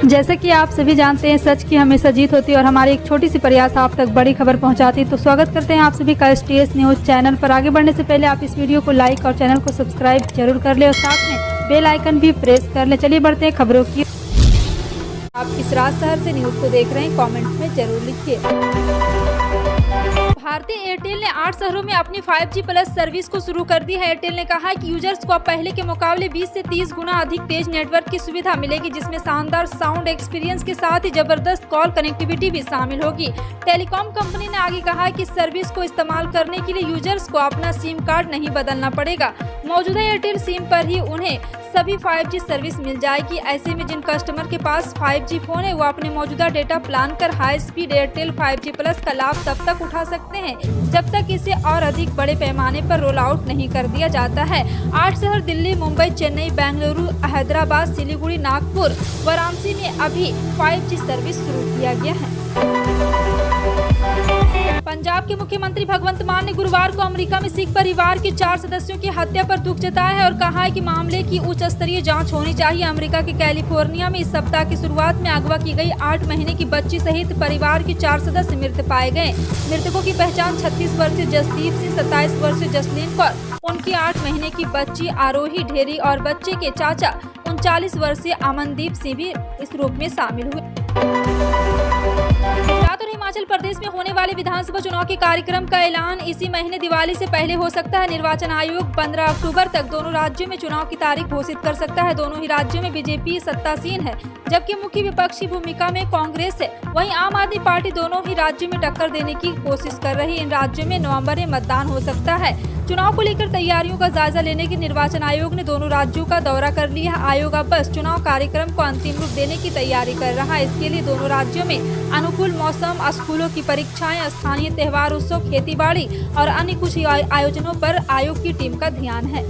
जैसा कि आप सभी जानते हैं, सच की हमेशा जीत होती है और हमारी एक छोटी सी प्रयास आप तक बड़ी खबर पहुंचाती है। तो स्वागत करते हैं आप सभी का STS न्यूज़ चैनल पर। आगे बढ़ने से पहले आप इस वीडियो को लाइक और चैनल को सब्सक्राइब जरूर कर ले और साथ में बेल आइकन भी प्रेस कर ले। चलिए बढ़ते हैं खबरों की। आप किस राज शहर से न्यूज़ को देख रहे हैं, कमेंट में जरूर लिखिए। भारतीय एयरटेल ने 8 शहरों में अपनी 5G प्लस सर्विस को शुरू कर दी है। एयरटेल ने कहा है कि यूजर्स को अब पहले के मुकाबले 20 से 30 गुना अधिक तेज नेटवर्क की सुविधा मिलेगी, जिसमें शानदार साउंड एक्सपीरियंस के साथ ही जबरदस्त कॉल कनेक्टिविटी भी शामिल होगी। टेलीकॉम कंपनी ने आगे कहा है कि सर्विस को इस्तेमाल करने के लिए यूजर्स को अपना सिम कार्ड नहीं बदलना पड़ेगा। मौजूदा एयरटेल सिम पर ही उन्हें सभी 5G सर्विस मिल जाएगी। ऐसे में जिन कस्टमर के पास 5G फोन है वो अपने मौजूदा डेटा प्लान कर high speed Airtel 5G plus का लाभ तब तक उठा सकते हैं जब तक इसे और अधिक बड़े पैमाने पर रोल आउट नहीं कर दिया जाता है। 8 शहर दिल्ली, मुंबई, चेन्नई, बेंगलुरु, हैदराबाद, सिलीगुड़ी, नागपुर, वाराणसी में अभी 5G सर्विस शुरू किया गया है। पंजाब के मुख्यमंत्री भगवंत मान ने गुरुवार को अमेरिका में सिख परिवार के 4 सदस्यों की हत्या पर दुख जताया है और कहा है कि मामले की उच्च स्तरीय जांच होनी चाहिए। अमेरिका के कैलिफोर्निया में इस सप्ताह की शुरुआत में अगवा की गई 8 महीने की बच्ची सहित परिवार के 4 सदस्य मृत पाए गए। मृतकों की पहचान 36 वर्षीय जसदीप सिंह, 27 वर्षीय जसलीन कौर, उनकी 8 महीने की बच्ची आरोही ढेरी और बच्चे के चाचा 39 वर्षीय अमनदीप सिंह भी इस रूप में शामिल हुए। गुजरात और हिमाचल प्रदेश में होने वाले विधानसभा चुनाव के कार्यक्रम का ऐलान इसी महीने दिवाली से पहले हो सकता है। निर्वाचन आयोग 15 अक्टूबर तक दोनों राज्यों में चुनाव की तारीख घोषित कर सकता है। दोनों ही राज्यों में बीजेपी सत्तासीन है, जबकि मुख्य विपक्षी भूमिका में कांग्रेस है। वहीं आम आदमी पार्टी दोनों ही राज्यों में टक्कर देने की कोशिश कर रही है। इन राज्यों में नवंबर में मतदान हो सकता है। चुनाव को लेकर तैयारियों का जायजा लेने के निर्वाचन आयोग ने दोनों राज्यों का दौरा कर लिया है। आयोग अब बस चुनाव कार्यक्रम को अंतिम रूप देने की तैयारी कर रहा है। इसके लिए दोनों राज्यों में अनुकूल मौसम, स्कूलों की परीक्षाएं, स्थानीय त्योहार, उत्सव, खेतीबाड़ी और अन्य कुछ आयोजनों पर आयोग की टीम का ध्यान है।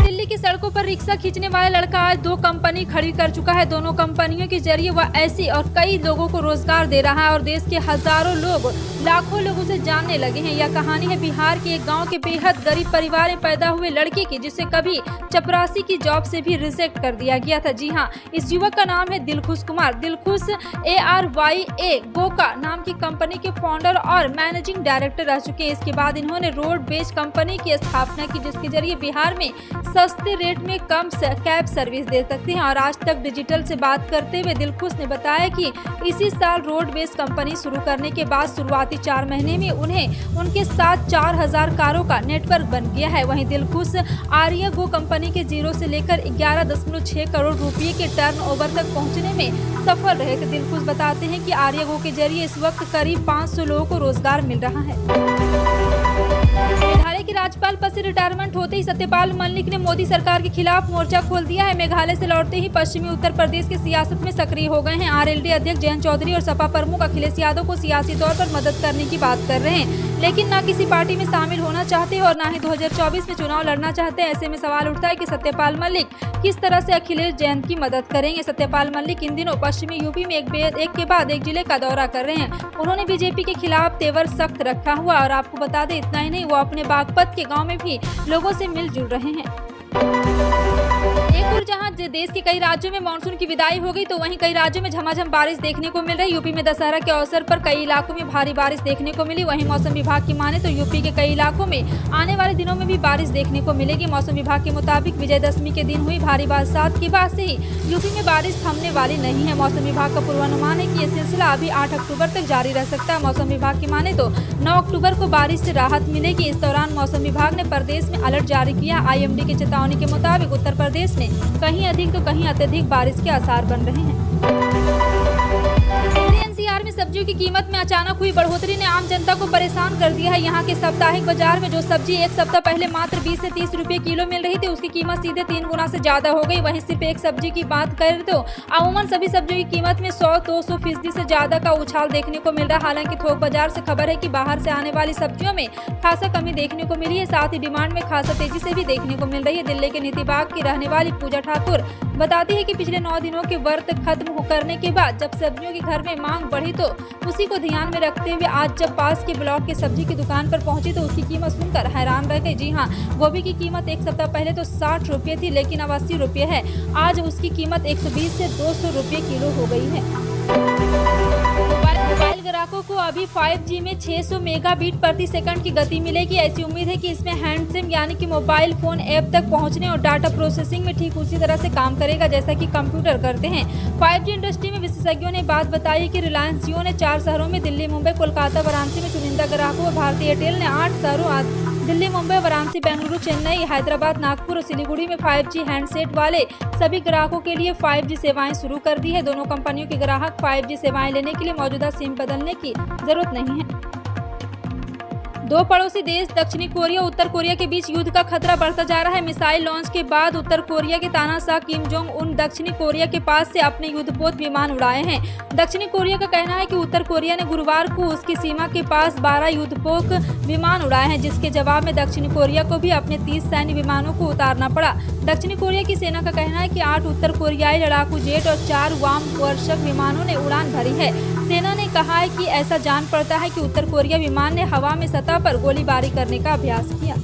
दिल्ली की सड़कों पर रिक्शा खींचने वाला लड़का आज 2 कंपनी खड़ी कर चुका है। दोनों कंपनियों के जरिए वह ऐसी और कई लोगों को रोजगार दे रहा है और देश के हजारों लोग, लाखों लोग उसे जानने लगे हैं। यह कहानी है बिहार के एक गांव के बेहद गरीब परिवार में पैदा हुए लड़के की, जिसे कभी चपरासी की जॉब से भी रिजेक्ट कर दिया गया था। जी हाँ, इस युवक का नाम है दिलखुश कुमार। दिलखुश ARYA गोका नाम की कंपनी के फाउंडर और मैनेजिंग डायरेक्टर रह चुके हैं। इसके बाद इन्होंने रोड बेस कंपनी की स्थापना की, जिसके जरिए बिहार में सस्ते रेट में कम कैब सर्विस दे सकते हैं। और आज तक डिजिटल से बात करते हुए दिलखुश ने बताया कि इसी साल रोड बेस कंपनी शुरू करने के बाद शुरुआती 4 महीने में उन्हें उनके साथ 4000 कारों का नेटवर्क बन गया है। वहीं दिलखुश आर्या गो कंपनी के 0 से लेकर 11.6 करोड़ रुपए के टर्नओवर तक पहुंचने में सफल रहे। दिलखुश बताते हैं कि आर्या गो के जरिए इस वक्त करीब 500 लोगों को रोजगार मिल रहा है। मेघालय के राज्यपाल पद से रिटायरमेंट होते ही सत्यपाल मलिक ने मोदी सरकार के खिलाफ मोर्चा खोल दिया है। मेघालय से लौटते ही पश्चिमी उत्तर प्रदेश की सियासत में सक्रिय हो गए हैं। RLD अध्यक्ष जयंत चौधरी और सपा प्रमुख अखिलेश यादव को सियासी तौर पर मदद करने की बात कर रहे हैं, लेकिन न किसी पार्टी में शामिल होना चाहते हैं और न ही 2024 में चुनाव लड़ना चाहते हैं। ऐसे में सवाल उठता है कि सत्यपाल मलिक किस तरह से अखिलेश जयंत की मदद करेंगे। सत्यपाल मलिक इन दिनों पश्चिमी यूपी में एक के बाद एक जिले का दौरा कर रहे हैं। उन्होंने बीजेपी के खिलाफ तेवर सख्त रखा हुआ और आपको बता दें, इतना ही नहीं, वो अपने बागपत के गांव में भी लोगों से मिलजुल रहे हैं। एक और जहां देश के कई राज्यों में मानसून की विदाई हो गई, तो वहीं कई राज्यों में झमाझम बारिश देखने को मिल रही। यूपी में दशहरा के अवसर पर कई इलाकों में भारी बारिश देखने को मिली। वहीं मौसम विभाग की माने तो यूपी के कई इलाकों में आने वाले दिनों में भी बारिश देखने को मिलेगी। मौसम विभाग के मुताबिक विजयदशमी के दिन हुई भारी बरसात के बाद से ही यूपी में बारिश थमने वाली नहीं है। मौसम विभाग का पूर्वानुमान है कि यह सिलसिला अभी 8 अक्टूबर तक जारी रह सकता है। मौसम विभाग की माने तो 9 अक्टूबर को बारिश से राहत मिलेगी। इस दौरान मौसम विभाग ने प्रदेश में अलर्ट जारी किया। IMD की चेतावनी के मुताबिक उत्तर प्रदेश में कहीं अधिक तो कहीं अत्यधिक बारिश के आसार बन रहे हैं। NCR में सब्जियों की कीमत में अचानक हुई बढ़ोतरी ने आम जनता को परेशान कर दिया है। यहाँ के साप्ताहिक बाजार में जो सब्जी एक सप्ताह पहले मात्र 20 से 30 रुपए किलो मिल रही थी, उसकी कीमत सीधे 3 गुना से ज्यादा हो गई। वहीं सिर्फ एक सब्जी की बात करें तो अमूमन सभी सब्जियों की कीमत में 100-200% से ज्यादा का उछाल देखने को मिल रहा है। हालांकि थोक बाजार से खबर है कि बाहर से आने वाली सब्जियों में खासा कमी देखने को मिली है। साथ ही डिमांड में खासा तेजी से भी देखने को मिल रही है। दिल्ली के नीति बाग की रहने वाली पूजा ठाकुर बताती है कि पिछले 9 दिनों के व्रत खत्म करने के बाद जब सब्जियों की घर में मांग बढ़ी तो उसी को ध्यान में रखते हुए आज जब पास के ब्लॉक के सब्जी की दुकान पर पहुंची तो उसकी कीमत सुनकर हैरान रह गई। जी हाँ, गोभी की कीमत एक सप्ताह पहले तो 60 रुपये थी, लेकिन अब 80 रुपये है। आज उसकी कीमत 120 से 200 रुपये किलो हो गई है। मोबाइल ग्राहकों को अभी 5G में 600 मेगाबिट प्रति सेकंड की गति मिलेगी। ऐसी उम्मीद है कि इसमें हैंडसिम यानी कि मोबाइल फोन ऐप तक पहुंचने और डाटा प्रोसेसिंग में ठीक उसी तरह से काम करेगा जैसा कि कंप्यूटर करते हैं। 5G इंडस्ट्री में विशेषज्ञों ने बात बताई कि रिलायंस जियो ने 4 शहरों में दिल्ली, मुंबई, कोलकाता, वाराणसी में चुनिंदा ग्राहकों और भारतीय एयरटेल ने 8 शहरों दिल्ली, मुंबई, वाराणसी, बेंगलुरु, चेन्नई, हैदराबाद, नागपुर और सिलीगुड़ी में 5G हैंडसेट वाले सभी ग्राहकों के लिए 5G सेवाएं शुरू कर दी है। दोनों कंपनियों के ग्राहक 5G सेवाएं लेने के लिए मौजूदा सिम बदलने की जरूरत नहीं है। दो पड़ोसी देश दक्षिणी कोरिया और उत्तर कोरिया के बीच युद्ध का खतरा बढ़ता जा रहा है। मिसाइल लॉन्च के बाद उत्तर कोरिया के तानाशाह किम जोंग उन दक्षिणी कोरिया के पास से अपने युद्धपोत विमान उड़ाए हैं। दक्षिणी कोरिया का कहना है कि उत्तर कोरिया ने गुरुवार को उसकी सीमा के पास 12 युद्धपोत विमान उड़ाए हैं, जिसके जवाब में दक्षिणी कोरिया को भी अपने 30 सैन्य विमानों को उतारना पड़ा। दक्षिणी कोरिया की सेना का कहना है कि 8 उत्तर कोरियाई लड़ाकू जेट और 4 वाम वर्षक विमानों ने उड़ान भरी है। सेना ने कहा है कि ऐसा जान पड़ता है कि उत्तर कोरिया विमान ने हवा में सतह पर गोलीबारी करने का अभ्यास किया।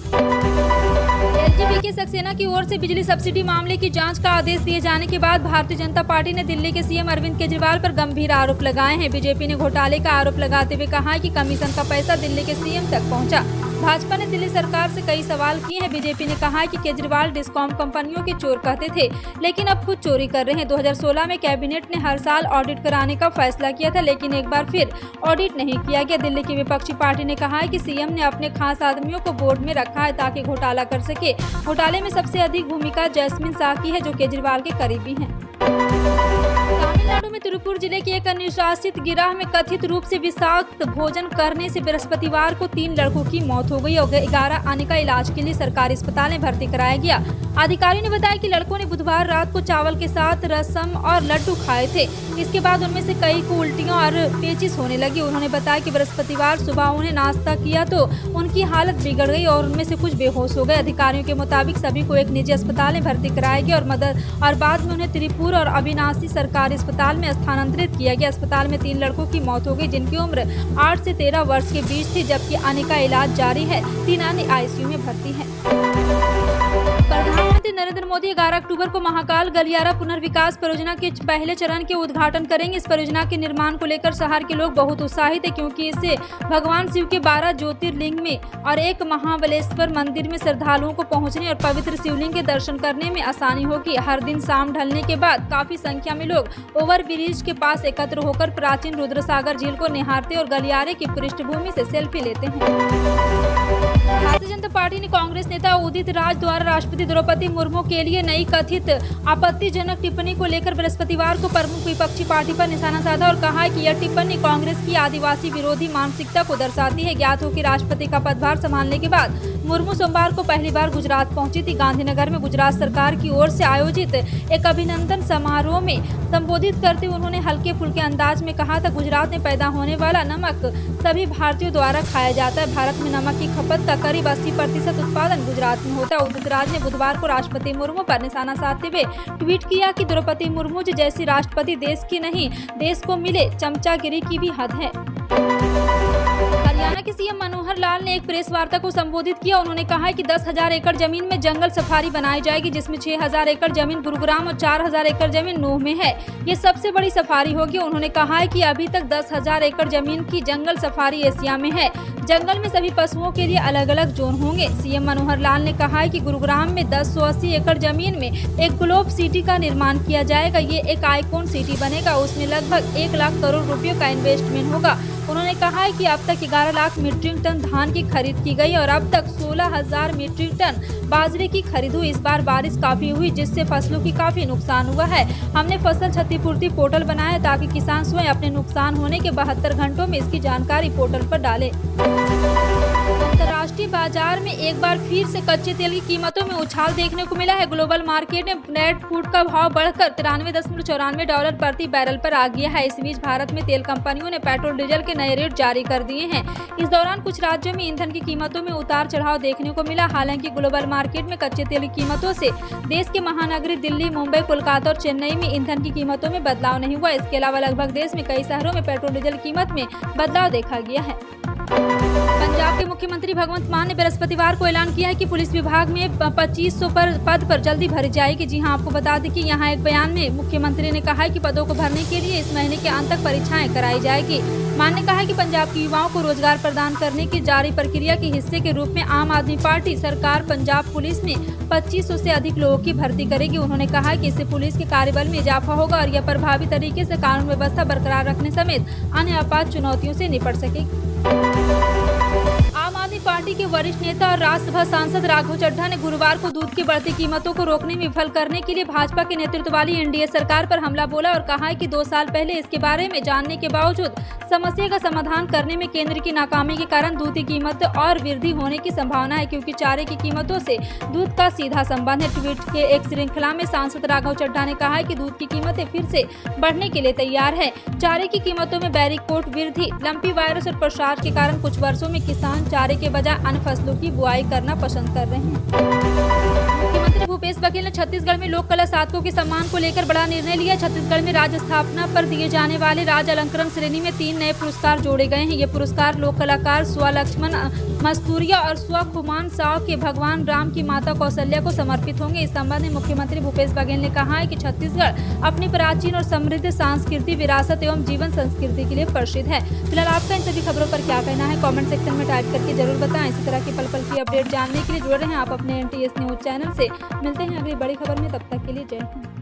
एलजीबी की सक्सेना की ओर से बिजली सब्सिडी मामले की जांच का आदेश दिए जाने के बाद भारतीय जनता पार्टी ने दिल्ली के सीएम अरविंद केजरीवाल पर गंभीर आरोप लगाए हैं। बीजेपी ने घोटाले का आरोप लगाते हुए कहा है कि कमीशन का पैसा दिल्ली के सीएम तक पहुंचा। भाजपा ने दिल्ली सरकार से कई सवाल किए हैं। बीजेपी ने कहा है कि केजरीवाल डिस्कॉम कंपनियों के चोर कहते थे, लेकिन अब खुद चोरी कर रहे हैं। 2016 में कैबिनेट ने हर साल ऑडिट कराने का फैसला किया था, लेकिन एक बार फिर ऑडिट नहीं किया गया। दिल्ली की विपक्षी पार्टी ने कहा है कि सीएम ने अपने खास आदमियों को बोर्ड में रखा है ताकि घोटाला कर सके। घोटाले में सबसे अधिक भूमिका जैस्मिन शाह की है, जो केजरीवाल के करीबी हैं। तमिलनाडु में तिरुपुर जिले के एक अनुशासित गिराह में कथित रूप से विषाक्त भोजन करने से बृहस्पतिवार को 3 लड़कों की मौत हो गई और 11 अन्य का इलाज के लिए सरकारी अस्पताल में भर्ती कराया गया। अधिकारियों ने बताया कि लड़कों ने बुधवार रात को चावल के साथ रसम और लड्डू खाए थे। इसके बाद उनमें से कई को उल्टियां और पेचिश होने लगी। उन्होंने बताया कि बृहस्पतिवार सुबह उन्हें नाश्ता किया तो उनकी हालत बिगड़ गई और उनमें से कुछ बेहोश हो गए। अधिकारियों के मुताबिक सभी को एक निजी अस्पताल में भर्ती कराया गया और बाद में उन्हें तिरुपुर और अविनाशी सरकारी अस्पताल में स्थानांतरित किया गया। अस्पताल में 3 लड़कों की मौत हो गई, जिनकी उम्र 8 से 13 वर्ष के बीच थी, जबकि अन्य का इलाज जारी है। 3 अन्य आईसीयू में भर्ती है। प्रधानमंत्री नरेंद्र मोदी 11 अक्टूबर को महाकाल गलियारा पुनर्विकास परियोजना के पहले चरण के उद्घाटन करेंगे। इस परियोजना के निर्माण को लेकर शहर के लोग बहुत उत्साहित है, क्योंकि इससे भगवान शिव के 12 ज्योतिर्लिंग में और एक महाबलेश्वर मंदिर में श्रद्धालुओं को पहुंचने और पवित्र शिवलिंग के दर्शन करने में आसानी होगी। हर दिन शाम ढलने के बाद काफी संख्या में लोग ओवर ब्रिज के पास एकत्र होकर प्राचीन रुद्रसागर झील को निहारते और गलियारे की पृष्ठभूमि से सेल्फी लेते हैं। भारतीय जनता पार्टी ने कांग्रेस नेता उदित राज द्वारा राष्ट्रपति द्रौपदी मुर्मू के लिए नई कथित आपत्तिजनक टिप्पणी को लेकर बृहस्पतिवार को प्रमुख विपक्षी पार्टी पर निशाना साधा और कहा है कि यह टिप्पणी कांग्रेस की आदिवासी विरोधी मानसिकता को दर्शाती है। ज्ञात हो कि राष्ट्रपति का पदभार संभालने के बाद मुर्मू सोमवार को पहली बार गुजरात पहुंची थी। गांधीनगर में गुजरात सरकार की ओर से आयोजित एक अभिनंदन समारोह में संबोधित करते हुए उन्होंने हल्के फुल्के अंदाज में कहा था, गुजरात में पैदा होने वाला नमक सभी भारतीयों द्वारा खाया जाता है। भारत में नमक की खपत का करीब 80% उत्पादन गुजरात में होता है। उदित राज ने बुधवार को राष्ट्रपति मुर्मू पर निशाना साधते हुए ट्वीट किया कि द्रौपदी मुर्मू जैसी राष्ट्रपति देश की नहीं, देश को मिले चमचागिरी की भी हद है। हरियाणा के सीएम मनोहर लाल ने एक प्रेस वार्ता को संबोधित किया। उन्होंने कहा है कि 10,000 एकड़ जमीन में जंगल सफारी बनाई जाएगी, जिसमें 6,000 एकड़ जमीन गुरुग्राम और 4,000 एकड़ जमीन नूह में है। ये सबसे बड़ी सफारी होगी। उन्होंने कहा है कि अभी तक 10,000 एकड़ जमीन की जंगल सफारी एशिया में है। जंगल में सभी पशुओं के लिए अलग अलग जोन होंगे। सीएम मनोहर लाल ने कहा है कि गुरुग्राम में 1080 एकड़ जमीन में एक ग्लोब सिटी का निर्माण किया जाएगा। ये एक आइकॉन सिटी बनेगा। उसमें लगभग 1 लाख करोड़ रुपयों का इन्वेस्टमेंट होगा। उन्होंने कहा है कि अब तक 11 लाख मीट्रिक टन धान की खरीद की गई और अब तक 16,000 मीट्रिक टन बाजरे की खरीद हुई। इस बार बारिश काफी हुई, जिससे फसलों की काफी नुकसान हुआ है। हमने फसल क्षतिपूर्ति पोर्टल बनाया ताकि किसान स्वयं अपने नुकसान होने के 72 घंटों में इसकी जानकारी पोर्टल पर डालें। अंतर्राष्ट्रीय कमोडिटी बाजार में एक बार फिर से कच्चे तेल की कीमतों में उछाल देखने को मिला है। ग्लोबल मार्केट में ब्रेंट क्रूड का भाव बढ़कर $93.94 प्रति बैरल पर आ गया है। इस बीच भारत में तेल कंपनियों ने पेट्रोल डीजल के नए रेट जारी कर दिए हैं। इस दौरान कुछ राज्यों में ईंधन की कीमतों में उतार चढ़ाव देखने को मिला। हालांकि ग्लोबल मार्केट में कच्चे तेल की कीमतों से देश के महानगरी दिल्ली, मुंबई, कोलकाता और चेन्नई में ईंधन की कीमतों में बदलाव नहीं हुआ। इसके अलावा लगभग देश में कई शहरों में पेट्रोल डीजल कीमत में बदलाव देखा गया है। पंजाब के मुख्यमंत्री भगवंत मान ने बृहस्पतिवार को ऐलान किया है कि पुलिस विभाग में 2500 पद पर जल्दी भरी जाएगी। जी हां, आपको बता दें कि यहां एक बयान में मुख्यमंत्री ने कहा है कि पदों को भरने के लिए इस महीने के अंत तक परीक्षाएं कराई जाएगी। मान ने कहा है कि पंजाब के युवाओं को रोजगार प्रदान करने की जारी प्रक्रिया के हिस्से के रूप में आम आदमी पार्टी सरकार पंजाब पुलिस में 2500 से अधिक लोगों की भर्ती करेगी। उन्होंने कहा कि इससे पुलिस के कार्यबल में इजाफा होगा और यह प्रभावी तरीके से कानून व्यवस्था बरकरार रखने समेत अन्य आपात चुनौतियों से निपट सकेगी। आम आदमी पार्टी के वरिष्ठ नेता और राज्यसभा सांसद राघव चड्ढा ने गुरुवार को दूध की बढ़ती कीमतों को रोकने में विफल करने के लिए भाजपा के नेतृत्व वाली एनडीए सरकार पर हमला बोला और कहा है कि 2 साल पहले इसके बारे में जानने के बावजूद समस्या का समाधान करने में केंद्र की नाकामी के कारण दूध की कीमत और वृद्धि होने की संभावना है, क्योंकि चारे की कीमतों से दूध का सीधा संबंध है। ट्वीट के एक श्रृंखला में सांसद राघव चड्ढा ने कहा है कि दूध की कीमतें फिर से बढ़ने के लिए तैयार है। चारे की कीमतों में बैरिकोट वृद्धि, लंपी वायरस और प्रसार के कारण कुछ वर्षों में किसान चारे के बजाय अन्य फसलों की बुआई करना पसंद कर रहे हैं। मुख्यमंत्री भूपेश बघेल ने छत्तीसगढ़ में लोक कला साधकों के सम्मान को लेकर बड़ा निर्णय लिया। छत्तीसगढ़ में राज्य स्थापना पर दिए जाने वाले राज्य अलंकरण श्रेणी में 3 नए पुरस्कार जोड़े गए हैं। ये पुरस्कार लोक कलाकार स्व लक्ष्मण मस्तूरिया और स्व खुमान साव के भगवान राम की माता कौशल्या को समर्पित होंगे। इस संबंध में मुख्यमंत्री भूपेश बघेल ने कहा है कि छत्तीसगढ़ अपनी प्राचीन और समृद्ध सांस्कृतिक विरासत एवं जीवन संस्कृति के लिए प्रसिद्ध है। फिलहाल आपका इन सभी खबरों पर क्या कहना है, कमेंट सेक्शन में टाइप करके जरूर बताएं। इसी तरह की पल पल की अपडेट जानने के लिए जुड़े रहें आप अपने NTS न्यूज चैनल से। मिलते हैं अगली बड़ी खबर में, तब तक के लिए जय हिंद।